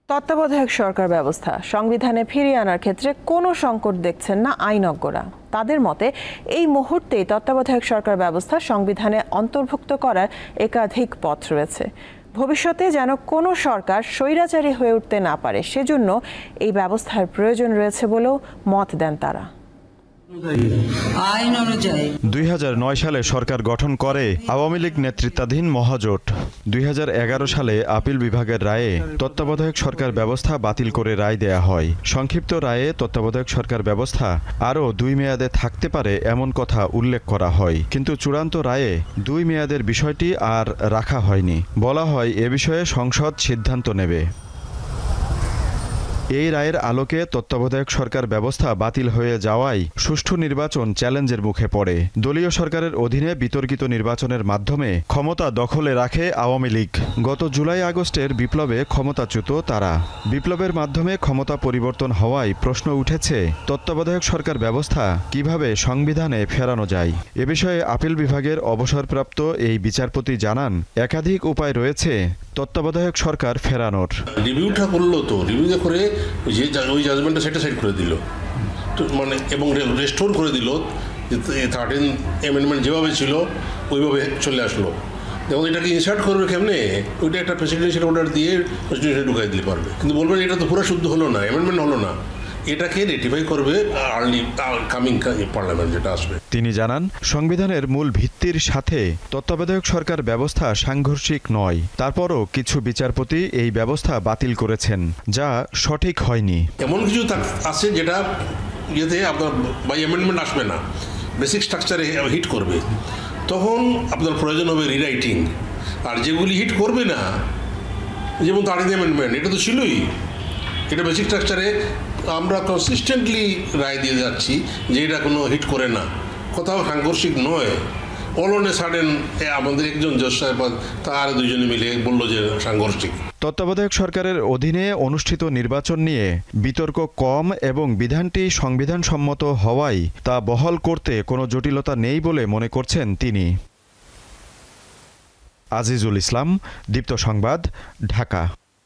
তত্ত্বাবধায়ক সরকার ব্যবস্থা সংবিধানে ফিরিয়ে আনার ক্ষেত্রে কোনো সংকট দেখছেন না আইনজ্ঞরা। তাদের মতে এই মুহূর্তেই তত্ত্বাবধায়ক সরকার ব্যবস্থা সংবিধানে অন্তর্ভুক্ত করার একাধিক পথ রয়েছে। ভবিষ্যতে যেন কোনো সরকার স্বৈরাচারী হয়ে উঠতে না পারে, সেজন্য এই ব্যবস্থার প্রয়োজন রয়েছে বলেও মত দেন তারা। 2009 সালে সরকার গঠন করে আওয়ামী লীগ নেতৃত্বাধীন মহাজোট। 2011 সালে আপিল বিভাগের রায়ে তত্ত্বাবধায়ক সরকার ব্যবস্থা বাতিল করে রায় দেয়া হয়। সংক্ষিপ্ত রায়ে তত্ত্বাবধায়ক সরকার ব্যবস্থা আরও 2 মেয়াদে থাকতে পারে এমন কথা উল্লেখ করা হয়, কিন্তু চূড়ান্ত রায়ে 2 মেয়াদের বিষয়টি আর রাখা হয়নি। বলা হয় এ বিষয়ে সংসদ সিদ্ধান্ত নেবে। এই রায়ের আলোকে তত্ত্বাবধায়ক সরকার ব্যবস্থা বাতিল হয়ে যাওয়ায় সুষ্ঠু নির্বাচন চ্যালেঞ্জের মুখে পড়ে। দলীয় সরকারের অধীনে বিতর্কিত নির্বাচনের মাধ্যমে ক্ষমতা দখলে রাখে আওয়ামী লীগ। গত জুলাই আগস্টের বিপ্লবে ক্ষমতাচ্যুত তারা। বিপ্লবের মাধ্যমে ক্ষমতা পরিবর্তন হওয়ায় প্রশ্ন উঠেছে তত্ত্বাবধায়ক সরকার ব্যবস্থা কিভাবে সংবিধানে ফেরানো যায়। এ বিষয়ে আপিল বিভাগের অবসরপ্রাপ্ত এই বিচারপতি জানান, একাধিক উপায় রয়েছে তত্ত্বাবধায়ক সরকার ফেরানোর। রিভিউটা করলো, তো রিভিউ করে ওই জাজমেন্টটা সেটা সাইড করে দিল, তো মানে এবং রেস্টোর করে দিল, 13 অ্যামেন্ডমেন্ট যেভাবে ছিল ওইভাবে চলে আসলো। যেমন এটাকে ইনসার্ট করবে কেমনে, ওইটা একটা প্রেসিডেন্সিয়াল অর্ডার দিয়ে কনস্টিটিউশনে ঢুকাই দিতে পারবে, কিন্তু বলবেন এটা তো পুরো শুদ্ধ হলো না, অ্যামেন্ডমেন্ট হলো না, এটাকে রেটিফাই করবে আর্লি কামিং পার্লামেন্ট যেটা আসবে। তিনি জানান, সংবিধানের মূল ভিত্তির সাথে তত্ত্বাবধায়ক সরকার ব্যবস্থা সাংঘর্ষিক নয়। তারপরও কিছু বিচারপতি এই ব্যবস্থা বাতিল করেছেন, যা সঠিক হয়নি। এমন কিছু আছে যেটা ইয়েতে আপনার বাই অ্যামেন্ডমেন্ট আসবে না, বেসিক স্ট্রাকচারে হিট করবে, তখন আপনার প্রয়োজন হবে রিরাইটিং। আর যেগুলি হিট করবে না, যেমন 13 অ্যামেন্ডমেন্ট, এটা তো ছিলই, এটা বেসিক স্ট্রাকচারে আমরা কনসিস্টেন্টলি রায় দিয়ে যাচ্ছি যে এটা কোনো হিট করে না, কোথাও সাংঘর্ষিক নয়। অল অন এ সাডেন আমাদের একজন জজ সাহেব তার 2 জনে মিলে বলল যে সাংঘর্ষিক। তত্ত্বাবধায়ক সরকারের অধীনে অনুষ্ঠিত নির্বাচন নিয়ে বিতর্ক কম এবং বিধানটি সংবিধানসম্মত হওয়ায় তা বহাল করতে কোনো জটিলতা নেই বলে মনে করছেন তিনি। আজিজুল ইসলাম, দীপ্ত সংবাদ, ঢাকা।